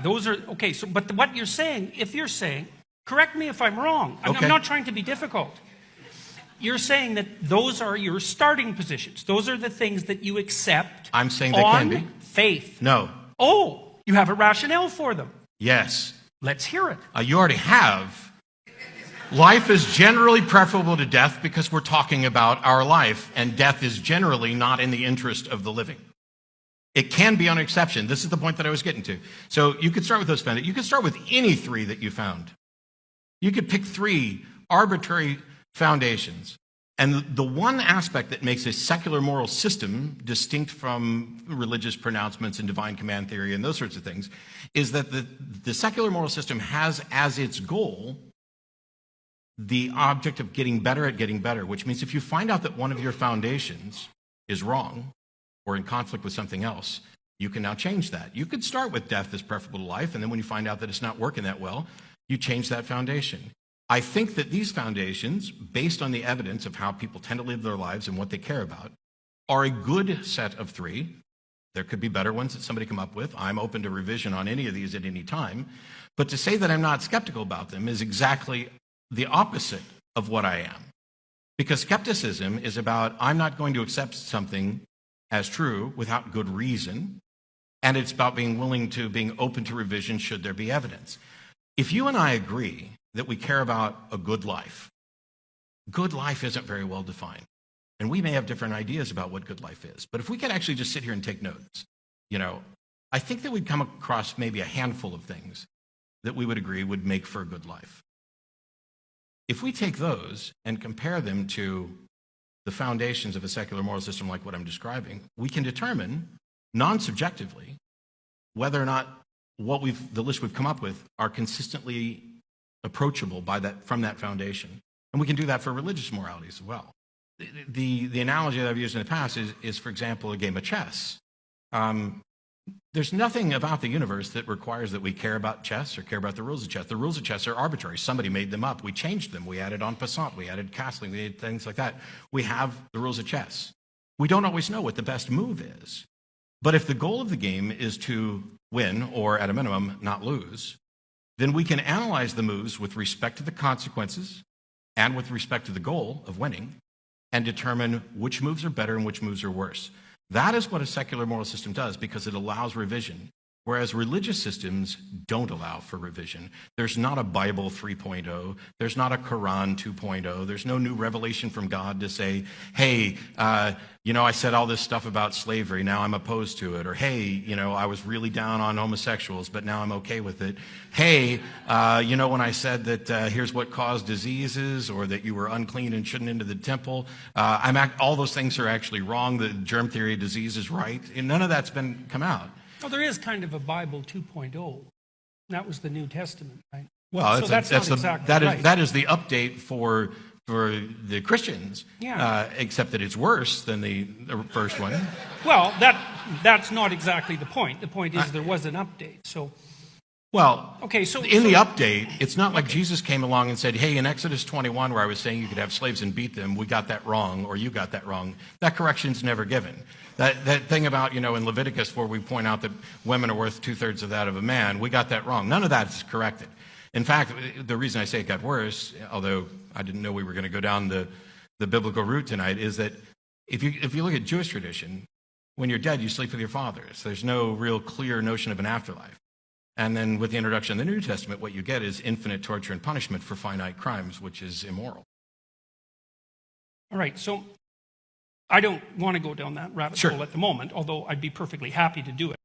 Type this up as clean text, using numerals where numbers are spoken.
Those are, okay, so, but what you're saying, if you're saying, correct me if I'm wrong. I'm not trying to be difficult. You're saying that those are your starting positions. Those are the things that you accept. I'm saying they can be. On faith. No. Oh, you have a rationale for them. Yes. Let's hear it. You already have. Life is generally preferable to death because we're talking about our life, and death is generally not in the interest of the living. It can be an exception. This is the point that I was getting to. So you could start with those foundations. You could start with any three that you found. You could pick three arbitrary foundations. And the one aspect that makes a secular moral system distinct from religious pronouncements and divine command theory and those sorts of things is that the secular moral system has as its goal the object of getting better at getting better, which means if you find out that one of your foundations is wrong or in conflict with something else, you can now change that. You could start with death as preferable to life, and then when you find out that it's not working that well, you change that foundation. I think that these foundations, based on the evidence of how people tend to live their lives and what they care about, are a good set of three. There could be better ones that somebody come up with. I'm open to revision on any of these at any time. But to say that I'm not skeptical about them is exactly the opposite of what I am. Because skepticism is about, I'm not going to accept something as true without good reason, and it's about being open to revision should there be evidence. If you and I agree that we care about a good life isn't very well defined. And we may have different ideas about what good life is. But if we could actually just sit here and take notes, I think that we'd come across maybe a handful of things that we would agree would make for a good life. If we take those and compare them to the foundations of a secular moral system like what I'm describing, we can determine non-subjectively whether or not the list we've come up with are consistently approachable from that foundation. And we can do that for religious morality as well. The analogy that I've used in the past is, for example, a game of chess. There's nothing about the universe that requires that we care about chess or care about the rules of chess. The rules of chess are arbitrary. Somebody made them up. We changed them. We added en passant. We added castling. We added things like that. We have the rules of chess. We don't always know what the best move is. But if the goal of the game is to win, or at a minimum, not lose, then we can analyze the moves with respect to the consequences and with respect to the goal of winning and determine which moves are better and which moves are worse. That is what a secular moral system does because it allows revision, whereas religious systems don't allow for revision. There's not a Bible 3.0. There's not a Quran 2.0. There's no new revelation from God to say, hey, I said all this stuff about slavery, now I'm opposed to it. Or, hey, I was really down on homosexuals, but now I'm okay with it. Hey, when I said that here's what caused diseases, or that you were unclean and shouldn't enter the temple, all those things are actually wrong. The germ theory of disease is right. And none of that's come out. Well, there is kind of a Bible 2.0. That was the New Testament, right? Well, so that's not exactly right. That is the update for the Christians, except that it's worse than the first one. Well, that's not exactly the point. The point is there was an update. So, in the update, it's not like Jesus came along and said, hey, in Exodus 21, where I was saying you could have slaves and beat them, we got that wrong, or you got that wrong. That correction's never given. That thing about, in Leviticus, where we point out that women are worth 2/3 of that of a man, we got that wrong. None of that is corrected. In fact, the reason I say it got worse, although I didn't know we were going to go down the biblical route tonight, is that if you look at Jewish tradition, when you're dead, you sleep with your fathers. There's no real clear notion of an afterlife. And then with the introduction of the New Testament, what you get is infinite torture and punishment for finite crimes, which is immoral. All right, so I don't want to go down that rabbit hole at the moment, although I'd be perfectly happy to do it.